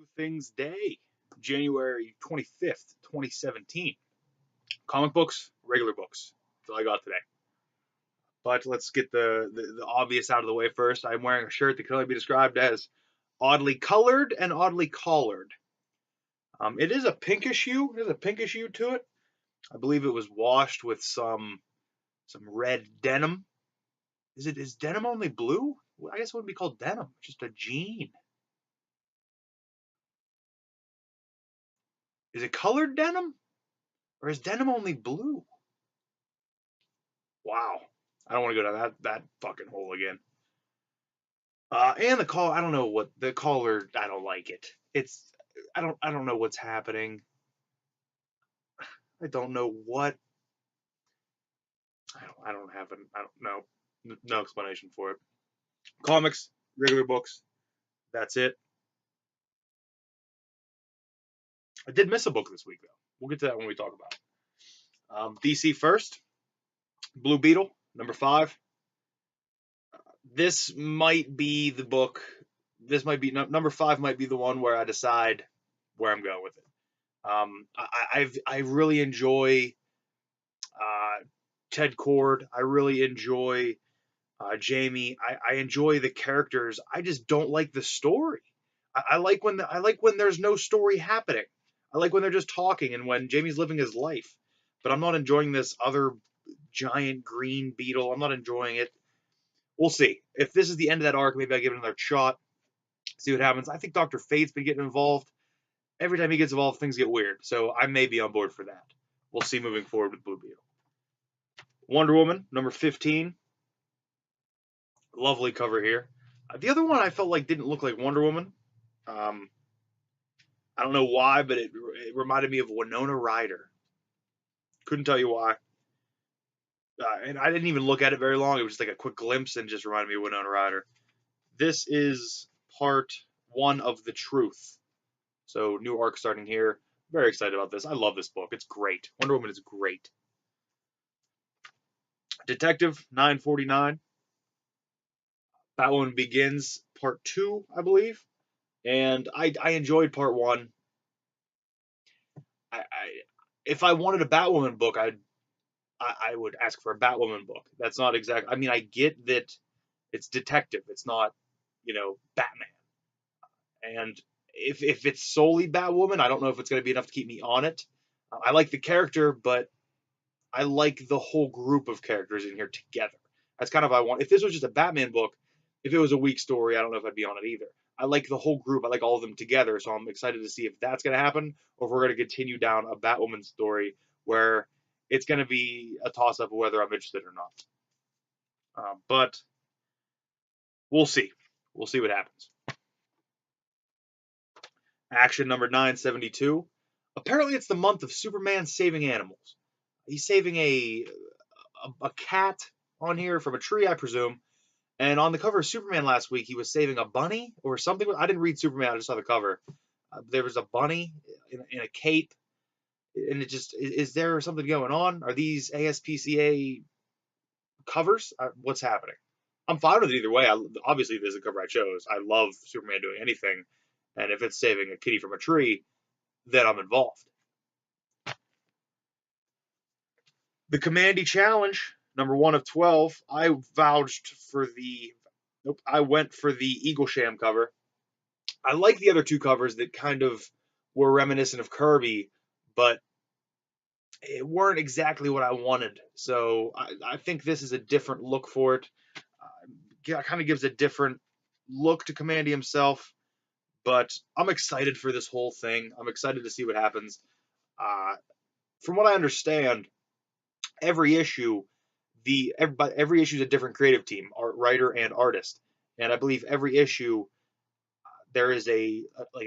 New Things Day, January 25th, 2017. Comic books, regular books. That's all I got today. But let's get the obvious out of the way first. I'm wearing a shirt that can only be described as oddly colored and oddly collared. It is a pinkish hue. There's a pinkish hue to it. I believe it was washed with some red denim. Is denim only blue? I guess it wouldn't be called denim. Just a jean. Is it colored denim? Or is denim only blue? Wow. I don't want to go down that fucking hole again. And the call, I don't know what the collar. I don't like it. I don't know what's happening. I don't know what. I don't have an. I don't know. No explanation for it. Comics, regular books. That's it. I did miss a book this week though. We'll get to that when we talk about it. DC first. Blue Beetle, number 5. This might be the book. This might be number 5. Might be the one where I decide where I'm going with it. I really enjoy Ted Kord. I really enjoy Jamie. I enjoy the characters. I just don't like the story. I like when there's no story happening. I like when they're just talking and when Jamie's living his life. But I'm not enjoying this other giant green beetle. I'm not enjoying it. We'll see. If this is the end of that arc, maybe I give it another shot. See what happens. I think Dr. Fate's been getting involved. Every time he gets involved, things get weird. So I may be on board for that. We'll see moving forward with Blue Beetle. Wonder Woman, number 15. Lovely cover here. The other one I felt like didn't look like Wonder Woman. I don't know why, but it reminded me of Winona Ryder. Couldn't tell you why. And I didn't even look at it very long. It was just like a quick glimpse and just reminded me of Winona Ryder. This is part 1 of The Truth. So new arc starting here. Very excited about this. I love this book. It's great. Wonder Woman is great. Detective 949. Batwoman Begins part 2, I believe. And I enjoyed part 1. If I wanted a Batwoman book, I would ask for a Batwoman book. That's not exact. I mean, I get that it's detective. It's not, Batman. And if it's solely Batwoman, I don't know if it's going to be enough to keep me on it. I like the character, but I like the whole group of characters in here together. That's kind of what I want. If this was just a Batman book, if it was a weak story, I don't know if I'd be on it either. I like the whole group. I like all of them together. So I'm excited to see if that's going to happen or if we're going to continue down a Batwoman story where it's going to be a toss-up of whether I'm interested or not. But we'll see. We'll see what happens. Action number 972. Apparently it's the month of Superman saving animals. He's saving a cat on here from a tree, I presume. And on the cover of Superman last week, he was saving a bunny or something. I didn't read Superman. I just saw the cover. There was a bunny in a cape. And it just, is there something going on? Are these ASPCA covers? What's happening? I'm fine with it either way. Obviously, this is the cover I chose. I love Superman doing anything. And if it's saving a kitty from a tree, then I'm involved. The Commandy Challenge, number 1 of 12. I went for the Eaglesham cover. I like the other 2 covers that kind of were reminiscent of Kirby, but it weren't exactly what I wanted. So I think this is a different look for it. Kind of gives a different look to Commandy himself, but I'm excited for this whole thing. I'm excited to see what happens. From what I understand, every issue is a different creative team, writer and artist, and I believe every issue there is a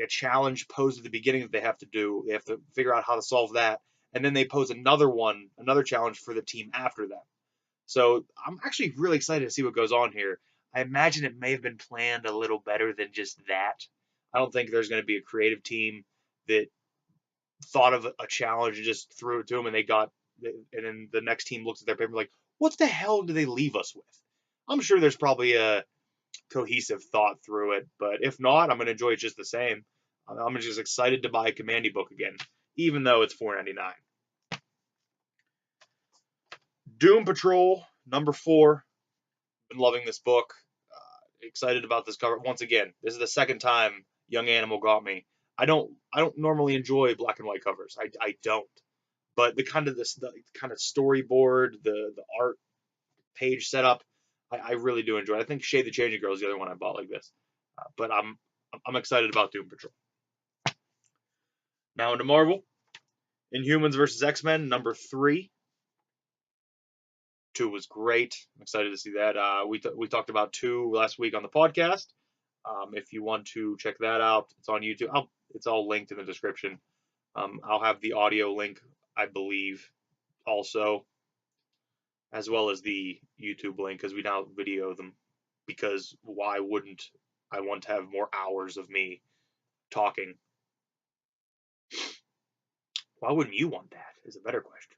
challenge posed at the beginning that they have to do. They have to figure out how to solve that, and then they pose another challenge for the team after that. So I'm actually really excited to see what goes on here. I imagine it may have been planned a little better than just that. I don't think there's going to be a creative team that thought of a challenge and just threw it to them, and then the next team looks at their paper like, what the hell do they leave us with? I'm sure there's probably a cohesive thought through it, but if not, I'm going to enjoy it just the same. I'm just excited to buy a Commandy book again, even though it's $4.99. Doom Patrol #4. Been loving this book. Excited about this cover. Once again, this is the second time Young Animal got me. I don't normally enjoy black and white covers. I don't. But the kind of storyboard, the art page setup, I really do enjoy it. I think Shade the Changing Girl is the other one I bought like this. But I'm excited about Doom Patrol. Now into Marvel. Inhumans vs. X-Men #3. 2 was great. I'm excited to see that. We talked about 2 last week on the podcast. If you want to check that out, it's on YouTube. It's all linked in the description. I'll have the audio link, I believe, also, as well as the YouTube link, because we now video them. Because why wouldn't I want to have more hours of me talking? Why wouldn't you want that? Is a better question.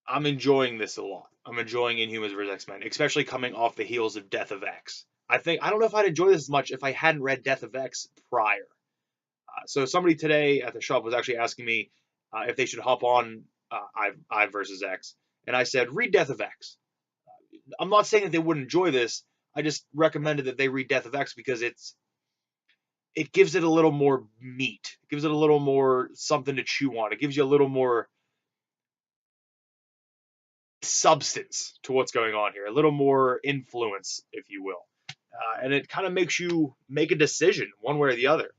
I'm enjoying this a lot. I'm enjoying Inhumans vs. X-Men, especially coming off the heels of Death of X. I don't know if I'd enjoy this as much if I hadn't read Death of X prior. So somebody today at the shop was actually asking me if they should hop on I vs. X, and I said read Death of X. I'm not saying that they wouldn't enjoy this. I just recommended that they read Death of X because it gives it a little more meat. It gives it a little more something to chew on. It gives you a little more substance to what's going on here, a little more influence, if you will. And it kind of makes you make a decision one way or the other.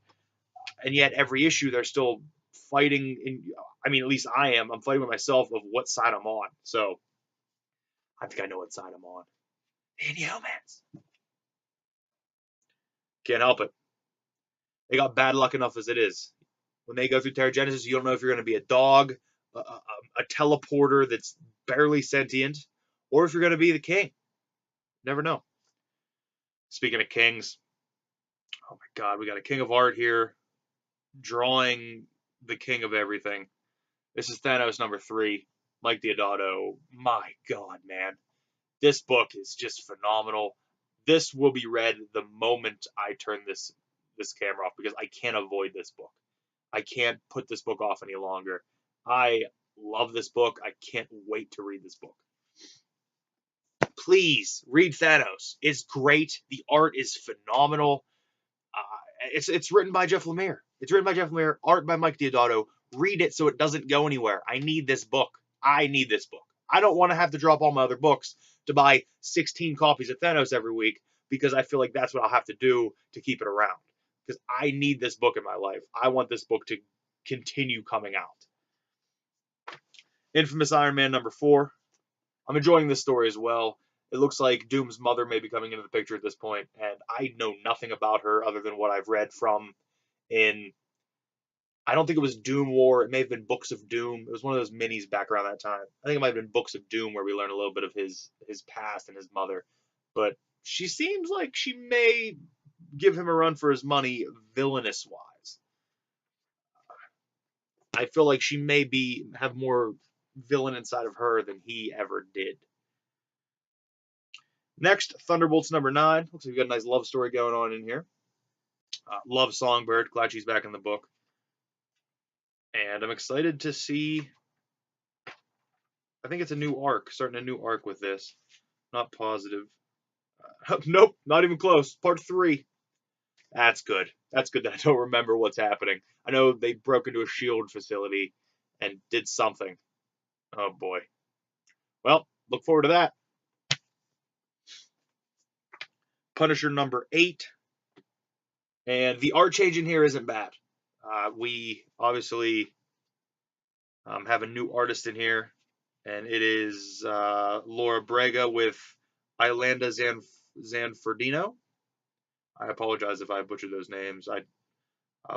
And yet every issue they're still fighting at least I am. I'm fighting with myself of what side I'm on. So I think I know what side I'm on. Inhumans. Can't help it. They got bad luck enough as it is. When they go through Terrigenesis, you don't know if you're going to be a dog, a teleporter that's barely sentient, or if you're going to be the king. Never know. Speaking of kings, oh my God, we got a king of art here, drawing the king of everything. This is Thanos #3, Mike Deodato. My God, man. This book is just phenomenal. This will be read the moment I turn this camera off because I can't avoid this book. I can't put this book off any longer. I love this book. I can't wait to read this book. Please read Thanos. It's great. The art is phenomenal. It's written by Jeff Lemire. It's written by Jeff Lemire, art by Mike Deodato. Read it so it doesn't go anywhere. I need this book. I need this book. I don't want to have to drop all my other books to buy 16 copies of Thanos every week because I feel like that's what I'll have to do to keep it around. Because I need this book in my life. I want this book to continue coming out. Infamous Iron Man #4. I'm enjoying this story as well. It looks like Doom's mother may be coming into the picture at this point, and I know nothing about her other than what I've read from I don't think it was Doom War. It may have been Books of Doom. It was one of those minis back around that time. I think it might have been Books of Doom where we learn a little bit of his past and his mother. But she seems like she may give him a run for his money villainous-wise. I feel like she may have more villain inside of her than he ever did. Next, Thunderbolts #9. Looks like we've got a nice love story going on in here. Love Songbird. Glad she's back in the book. And I'm excited to see, I think it's a new arc, starting a new arc with this. Not positive. Nope, not even close. Part 3. That's good. That's good that I don't remember what's happening. I know they broke into a SHIELD facility and did something. Oh boy. Well, look forward to that. Punisher #8. And the art change in here isn't bad. We obviously have a new artist in here, and it is Laura Braga with Iolanda Zanfardino. I apologize if I butchered those names.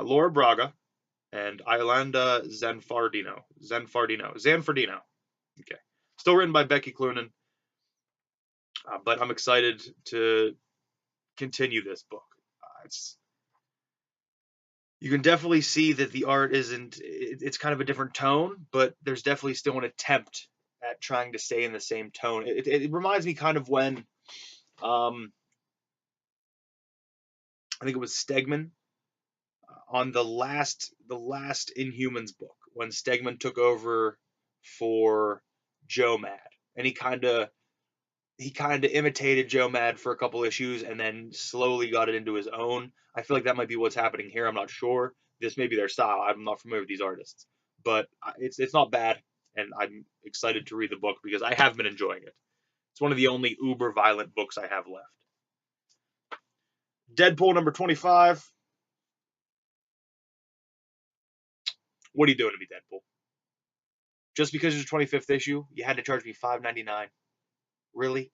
Laura Braga and Iolanda Zanfardino. Okay. Still written by Becky Cloonan. But I'm excited to continue this book. You can definitely see that the art it's kind of a different tone, but there's definitely still an attempt at trying to stay in the same tone. It reminds me kind of when I think it was Stegman, on the last Inhumans book, when Stegman took over for Joe Mad, and he kind of imitated Joe Mad for a couple issues and then slowly got it into his own. I feel like that might be what's happening here. I'm not sure. This may be their style. I'm not familiar with these artists, but it's not bad, and I'm excited to read the book because I have been enjoying it. It's one of the only uber violent books I have left. Deadpool number 25. What are you doing to me, Deadpool? Just because it's your 25th issue, you had to charge me $5.99. Really?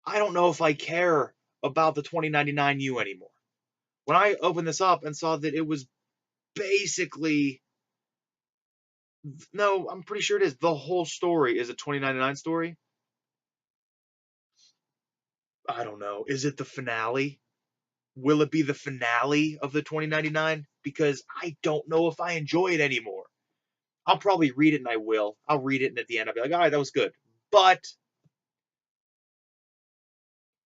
I don't know if I care about the 2099 U anymore. When I opened this up and saw that it was basically, no, I'm pretty sure it is. The whole story is a 2099 story. I don't know. Is it the finale? Will it be the finale of the 2099? Because I don't know if I enjoy it anymore. I'll probably read it, and I will. I'll read it, and at the end I'll be like, all right, that was good. But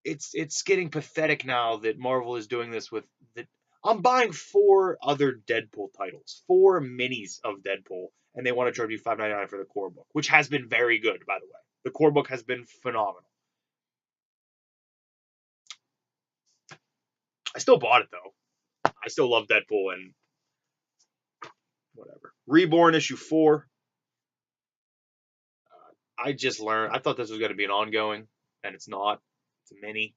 it's getting pathetic now that Marvel is doing this with the. I'm buying 4 other Deadpool titles, 4 minis of Deadpool, and they want to charge you $5.99 for the core book, which has been very good, by the way. The core book has been phenomenal. I still bought it though. I still love Deadpool and whatever. Reborn issue 4. I just learned. I thought this was going to be an ongoing, and it's not. It's a mini.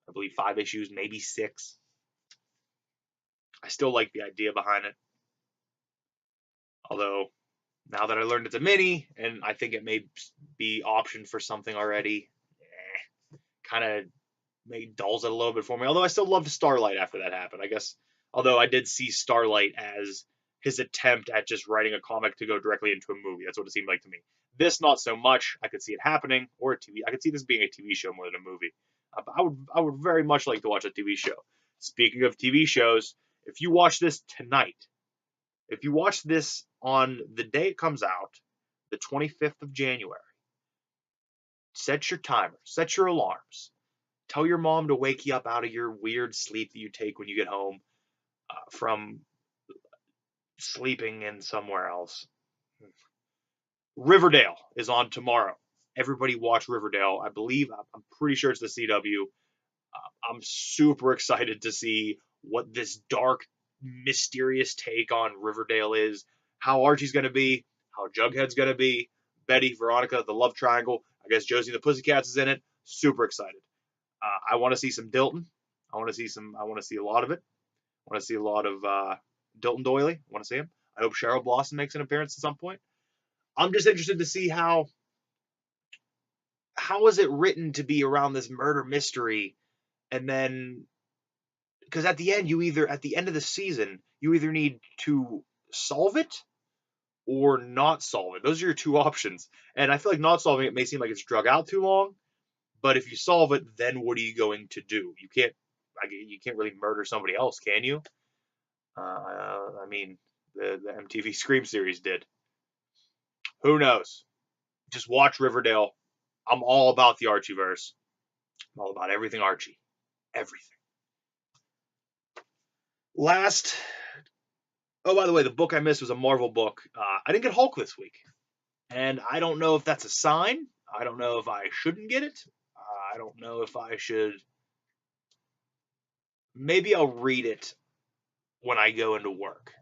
I believe 5 issues, maybe 6. I still like the idea behind it. Although, now that I learned it's a mini, and I think it may be optioned for something already, kind of dulls it a little bit for me. Although I still loved Starlight after that happened. I guess, although I did see Starlight as his attempt at just writing a comic to go directly into a movie. That's what it seemed like to me. This, not so much. I could see it happening, or a TV. I could see this being a TV show more than a movie. I would very much like to watch a TV show. Speaking of TV shows, if you watch this tonight, if you watch this on the day it comes out, the 25th of January, set your timer, set your alarms. Tell your mom to wake you up out of your weird sleep that you take when you get home from sleeping in somewhere else. Riverdale is on tomorrow. Everybody watch Riverdale. I'm pretty sure it's the CW. I'm super excited to see what this dark, mysterious take on Riverdale is, how Archie's going to be, how Jughead's going to be, Betty, Veronica, the love triangle. I guess Josie and the Pussycats is in it. Super excited. I want to see some Dilton. I want to see a lot of it. I want to see a lot of Dilton Doily. I want to see him. I hope Cheryl Blossom makes an appearance at some point. I'm just interested to see how is it written to be around this murder mystery, and then because at the end of the season, you either need to solve it or not solve it. Those are your 2 options. And I feel like not solving it may seem like it's drug out too long, but if you solve it, then what are you going to do? You can't really murder somebody else, can you? I mean, the MTV Scream series did. Who knows? Just watch Riverdale. I'm all about the Archieverse. I'm all about everything Archie. Everything. Last. Oh, by the way, the book I missed was a Marvel book. I didn't get Hulk this week. And I don't know if that's a sign. I don't know if I shouldn't get it. I don't know if I should. Maybe I'll read it when I go into work.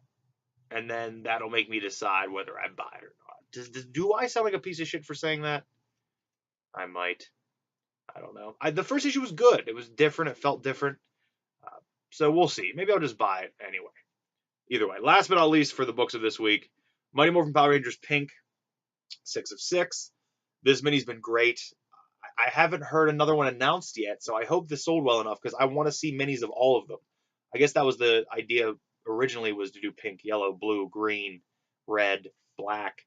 And then that'll make me decide whether I buy it or not. Do I sound like a piece of shit for saying that? I might. I don't know. The first issue was good. It was different. It felt different. So we'll see. Maybe I'll just buy it anyway. Either way. Last but not least for the books of this week, Mighty Morphin Power Rangers Pink, 6 of 6. This mini's been great. I haven't heard another one announced yet, so I hope this sold well enough because I want to see minis of all of them. I guess that was the idea originally, was to do pink, yellow, blue, green, red, black.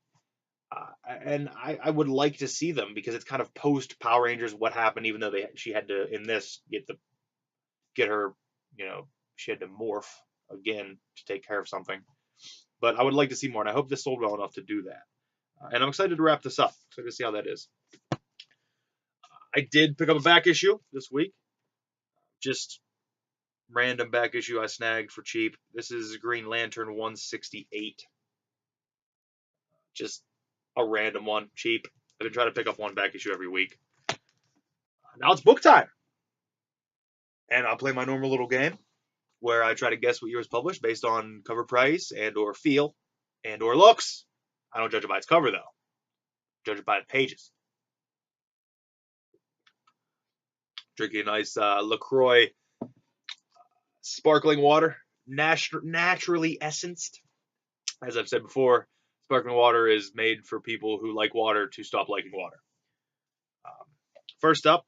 And I would like to see them because it's kind of post Power Rangers what happened, even though she had to, in this, get her, she had to morph again to take care of something. But I would like to see more, and I hope this sold well enough to do that. And I'm excited to wrap this up. Excited to see how that is. I did pick up a back issue this week. Just random back issue I snagged for cheap. This is Green Lantern 168. Just a random one, cheap. I've been trying to pick up one back issue every week. Now it's book time. And I'll play my normal little game where I try to guess what year was published based on cover price and or feel and or looks. I don't judge it by its cover, though. Judge it by the pages. Drinking a nice LaCroix sparkling water, naturally essenced. As I've said before, sparkling water is made for people who like water to stop liking water. First up,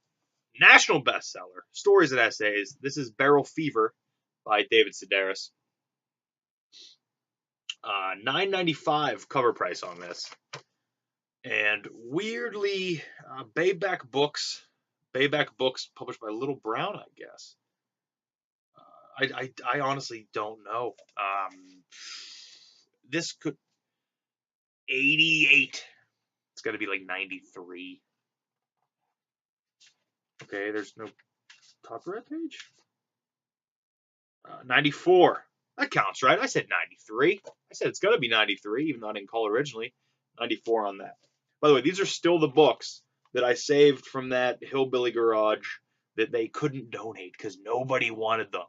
national bestseller, Stories and Essays. This is Barrel Fever by David Sedaris. $9.95 cover price on this. And weirdly, Bayback Books published by Little Brown, I guess. I honestly don't know. This could 88. It's got to be like 93. Okay, there's no copyright page. 94. That counts, right? I said 93. I said it's going to be 93, even though I didn't call originally. 94 on that. By the way, these are still the books that I saved from that Hillbilly Garage that they couldn't donate because nobody wanted them.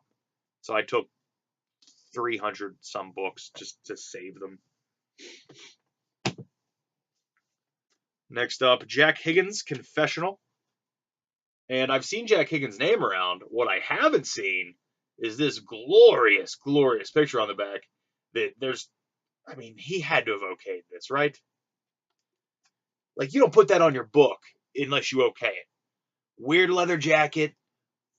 So I took 300 some books just to save them. Next up, Jack Higgins' Confessional. And I've seen Jack Higgins' name around. What I haven't seen is this glorious, glorious picture on the back. I mean, he had to have okayed this, right? Like, you don't put that on your book unless you okay it. Weird leather jacket,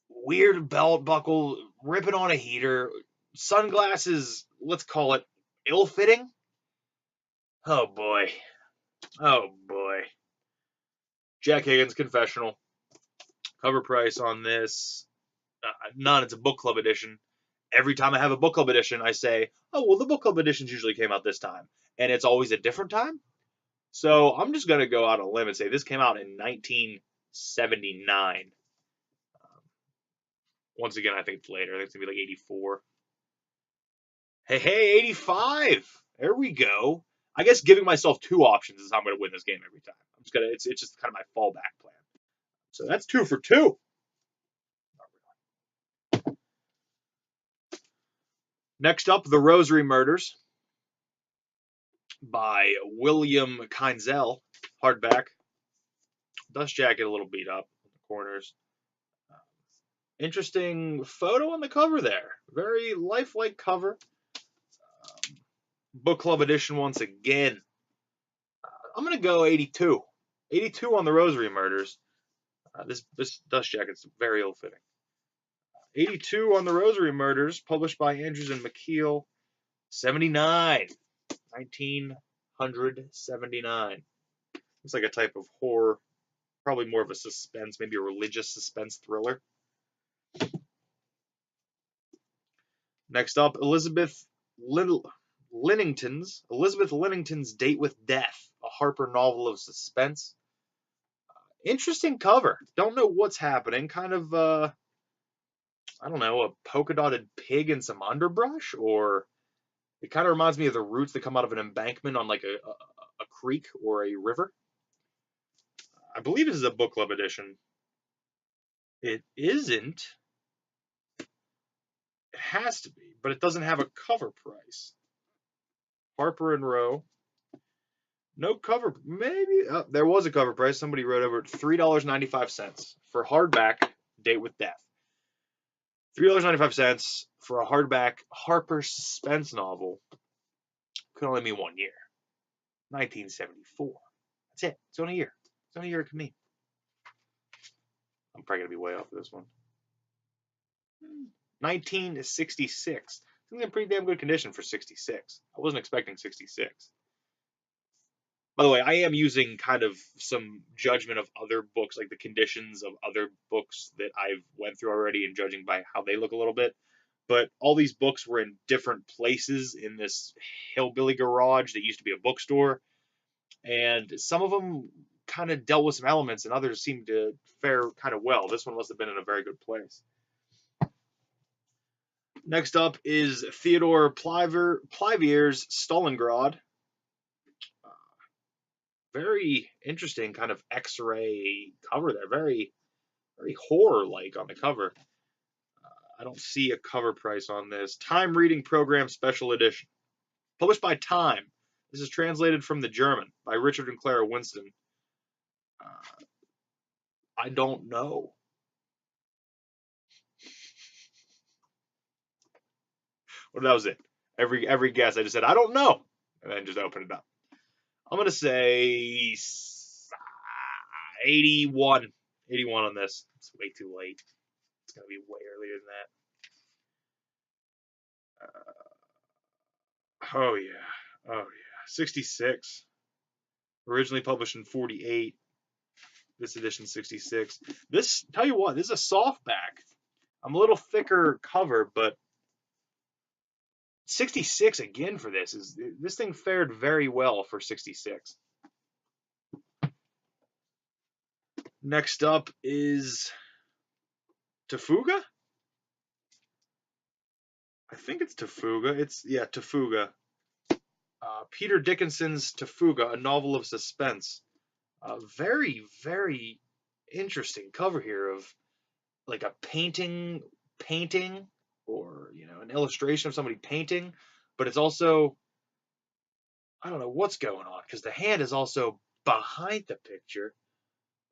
weird belt buckle, ripping on a heater, sunglasses, let's call it ill-fitting. Oh, boy. Oh, boy. Jack Higgins' Confessional. Cover price on this, none. It's a book club edition. Every time I have a book club edition, I say, oh, well, the book club editions usually came out this time. And it's always a different time. So I'm just going to go out on a limb and say this came out in 1979. Once again, I think it's later. I think it's going to be like 84. Hey, 85. There we go. I guess giving myself two options is how I'm going to win this game every time. It's just kind of my fallback plan. So that's 2 for 2. Next up, The Rosary Murders by William Kinzel, hardback. Dust jacket a little beat up in the corners. Interesting photo on the cover there. Very lifelike cover. Book club edition once again. I'm going to go 82. 82 on The Rosary Murders. This dust jacket's very ill-fitting. 82 on The Rosary Murders, published by Andrews and McKeel. 79. 1979. Looks like a type of horror. Probably more of a suspense, maybe a religious suspense thriller. Next up, Elizabeth Linnington's Date with Death, a Harper novel of suspense. Interesting cover. Don't know what's happening. Kind of, I don't know, a polka dotted pig and some underbrush, or it kind of reminds me of the roots that come out of an embankment on like a creek or a river. I believe this is a book club edition. It isn't. It has to be, but it doesn't have a cover price. Harper and Row. No cover. Maybe there was a cover price. Somebody wrote over $3.95 for hardback Date with Death. $3.95 for a hardback Harper suspense novel. Could only mean 1 year. 1974. That's it. It's only a year. It's only a year it could mean. I'm probably going to be way off this one. 1966. It's in pretty damn good condition for 66. I wasn't expecting 66. By the way, I am using kind of some judgment of other books, like the conditions of other books that I've went through already, and judging by how they look a little bit. But all these books were in different places in this hillbilly garage that used to be a bookstore. And some of them kind of dealt with some elements, and others seemed to fare kind of well. This one must have been in a very good place. Next up is Theodore Plivier's Stalingrad. Very interesting kind of X-ray cover there. Very, very horror-like on the cover. I don't see a cover price on this. Time Reading Program Special Edition. Published by Time. This is translated from the German by Richard and Clara Winston. I don't know. Well, that was it. Every guess, I just said, I don't know. And then just open it up. I'm going to say 81. 81 on this. It's way too late. It's going to be way earlier than that. Oh, yeah. Oh, yeah. 66. Originally published in 48. This edition 66. This, tell you what, this is a softback. I'm a little thicker cover, but 66 again for this. This thing fared very well for 66. Next up is Tafuga? I think it's Tafuga. Yeah, Tafuga. Peter Dickinson's Tafuga, a novel of suspense. Very, very interesting cover here of like a painting, or an illustration of somebody painting, but it's also, I don't know what's going on because the hand is also behind the picture.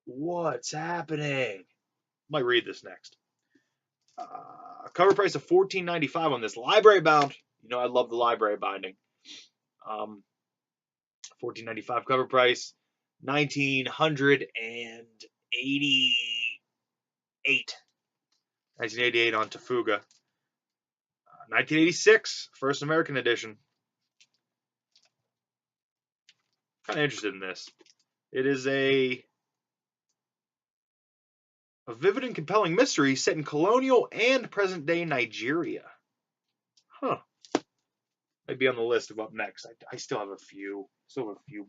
What's happening? Might read this next. Cover price of $14.95 on this, library bound. I love the library binding. $14.95 cover price. 1988 on Tafuga. 1986, first American edition. Kind of interested in this. It is a vivid and compelling mystery set in colonial and present-day Nigeria. Huh. Might be on the list of up next. I still have a few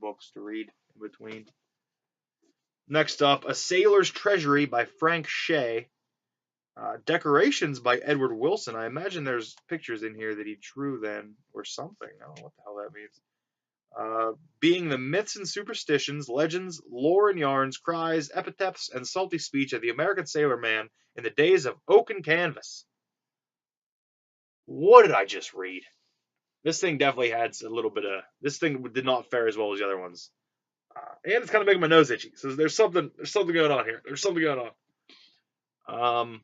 books to read in between. Next up, A Sailor's Treasury by Frank Shea. Decorations by Edward Wilson. I imagine there's pictures in here that he drew then or something. I don't know what the hell that means. Being the myths and superstitions, legends, lore and yarns, cries, epitaphs, and salty speech of the American sailor man in the days of oak and canvas. What did I just read? This thing definitely had a little bit of... This thing did not fare as well as the other ones. And it's kind of making my nose itchy. So there's something going on here. There's something going on.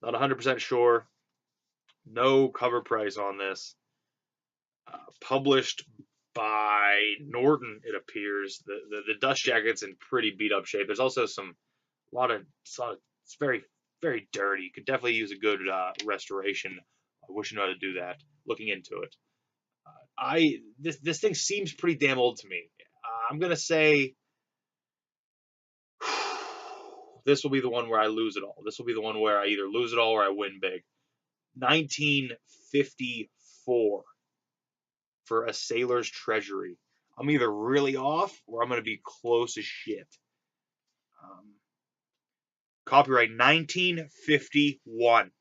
Not 100% sure. No cover price on this. Published by Norton, it appears. The dust jacket's in pretty beat up shape. There's also it's very, very dirty. Could definitely use a good restoration. I wish I knew how to do that. Looking into it. This thing seems pretty damn old to me. I'm gonna say this will be the one where I lose it all. This will be the one where I either lose it all or I win big. 1954 for A Sailor's Treasury. I'm either really off or I'm going to be close as shit. Copyright 1951.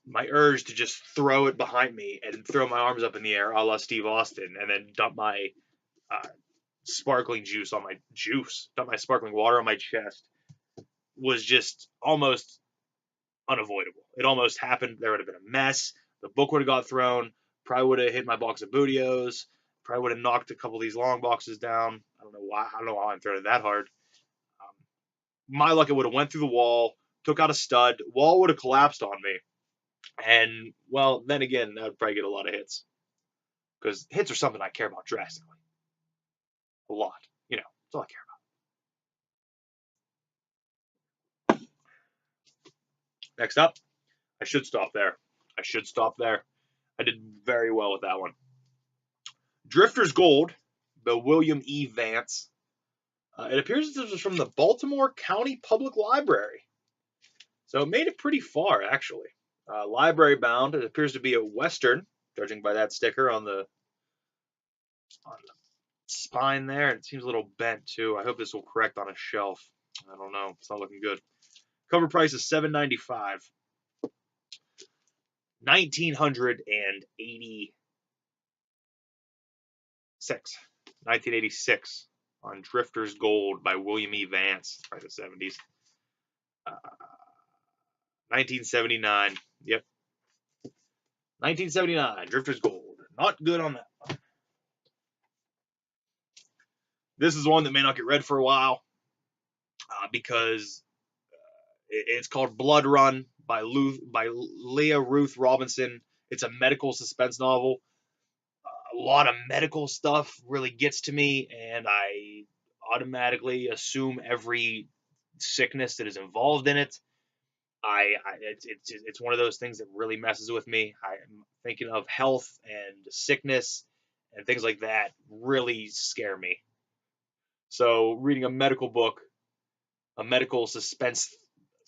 My urge to just throw it behind me and throw my arms up in the air a la Steve Austin and then dump my sparkling water on my chest was just almost unavoidable. It almost happened. There would have been a mess. The book would have got thrown. Probably would have hit my box of Bootios. Probably would have knocked a couple of these long boxes down. I don't know why I'm throwing it that hard. My luck, it would have went through the wall, took out a stud. Wall would have collapsed on me. And, well, then again, I would probably get a lot of hits. Because hits are something I care about drastically. A lot. That's all I care about. Next up, I should stop there. I did very well with that one. Drifter's Gold by William E. Vance. It appears this was from the Baltimore County Public Library. So it made it pretty far, actually. Library bound. It appears to be a Western, judging by that sticker on the spine there. It seems a little bent, too. I hope this will correct on a shelf. I don't know. It's not looking good. Cover price is $7.95. 1986 on Drifter's Gold by William E. Vance, by the 70s. 1979. Yep. 1979, Drifter's Gold. Not good on that one. This is one that may not get read for a while because it's called Blood Run by Leah Ruth Robinson. It's a medical suspense novel. A lot of medical stuff really gets to me, and I automatically assume every sickness that is involved in it. It's one of those things that really messes with me. I'm thinking of health and sickness and things like that really scare me. So reading a medical book, a medical suspense,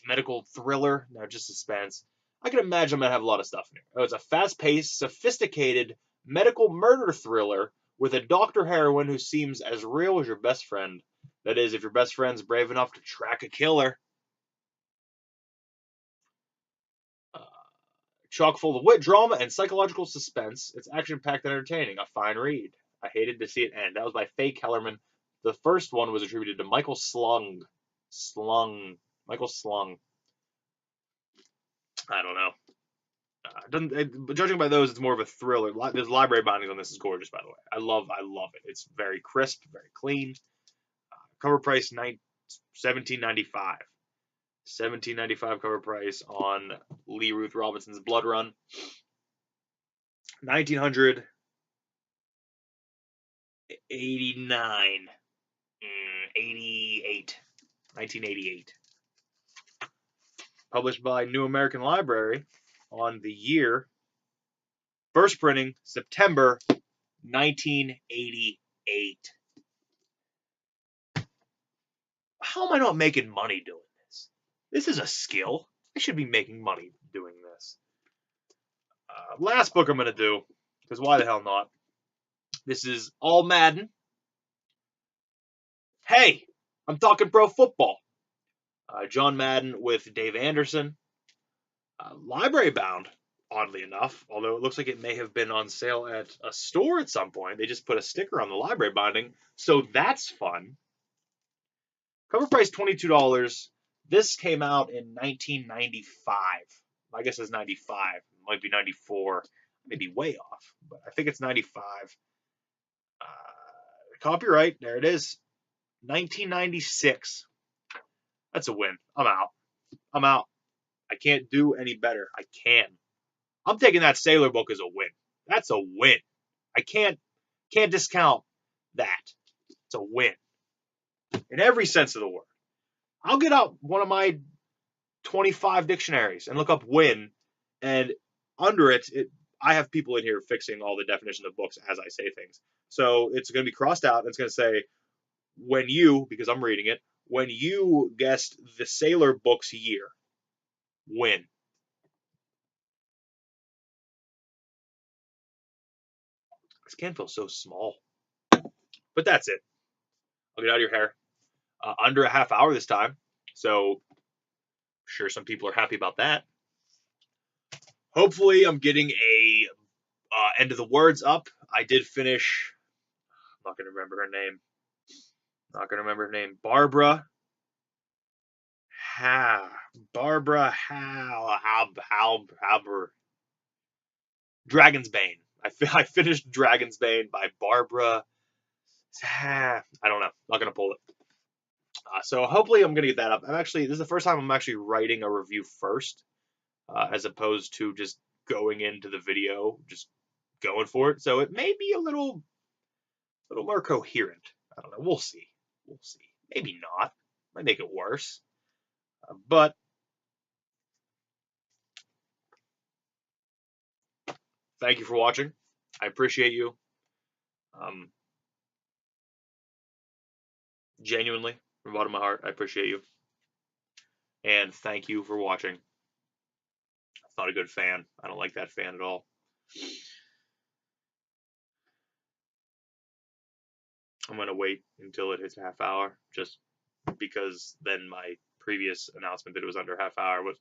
medical thriller, not just suspense, I can imagine I'm gonna have a lot of stuff in here. Oh, it's a fast-paced, sophisticated medical murder thriller with a Dr. Heroine who seems as real as your best friend. That is, if your best friend's brave enough to track a killer. Chock full of wit, drama, and psychological suspense. It's action-packed and entertaining. A fine read. I hated to see it end. That was by Faye Kellerman. The first one was attributed to Michael Slung. Michael Slung. I don't know. Judging by those, it's more of a thriller. There's library bindings on this. Is gorgeous, by the way. I love it. It's very crisp, very clean. Cover price $17.95. $17.95 cover price on Lee Ruth Robinson's Blood Run. 1989. 1988. Published by New American Library on the year. First printing, September 1988. How am I not making money doing this? This is a skill. I should be making money doing this. Last book I'm going to do, because why the hell not? This is All Madden. Hey, I'm talking pro football. John Madden with Dave Anderson. Library bound, oddly enough, although it looks like it may have been on sale at a store at some point. They just put a sticker on the library binding, so that's fun. Cover price $22. This came out in 1995. I guess it's 95. It might be 94. Maybe way off, but I think it's 95. Copyright, there it is. 1996. That's a win. I'm out. I can't do any better. I can. I'm taking that Sailor book as a win. That's a win. I can't discount that. It's a win. In every sense of the word. I'll get out one of my 25 dictionaries and look up win, and under it, I have people in here fixing all the definitions of books as I say things. So it's going to be crossed out, and it's going to say, when you, because I'm reading it, when you guessed the Sailor book's year, win. This can feel so small. But that's it. I'll get out of your hair. Under a half hour this time. So I'm sure some people are happy about that. Hopefully I'm getting a end of the words up. I did finish. I'm not going to remember her name. Barbara Halber. Dragon's Bane. I finished Dragon's Bane by Barbara. I don't know. Not going to pull it. So hopefully I'm going to get that up. This is the first time I'm actually writing a review first, as opposed to just going into the video, just going for it. So it may be a little more coherent. I don't know. We'll see. Maybe not. Might make it worse. But thank you for watching. I appreciate you. Genuinely, from the bottom of my heart, I appreciate you. And thank you for watching. I'm not a good fan. I don't like that fan at all. I'm going to wait until it hits a half hour, just because then my previous announcement that it was under half hour was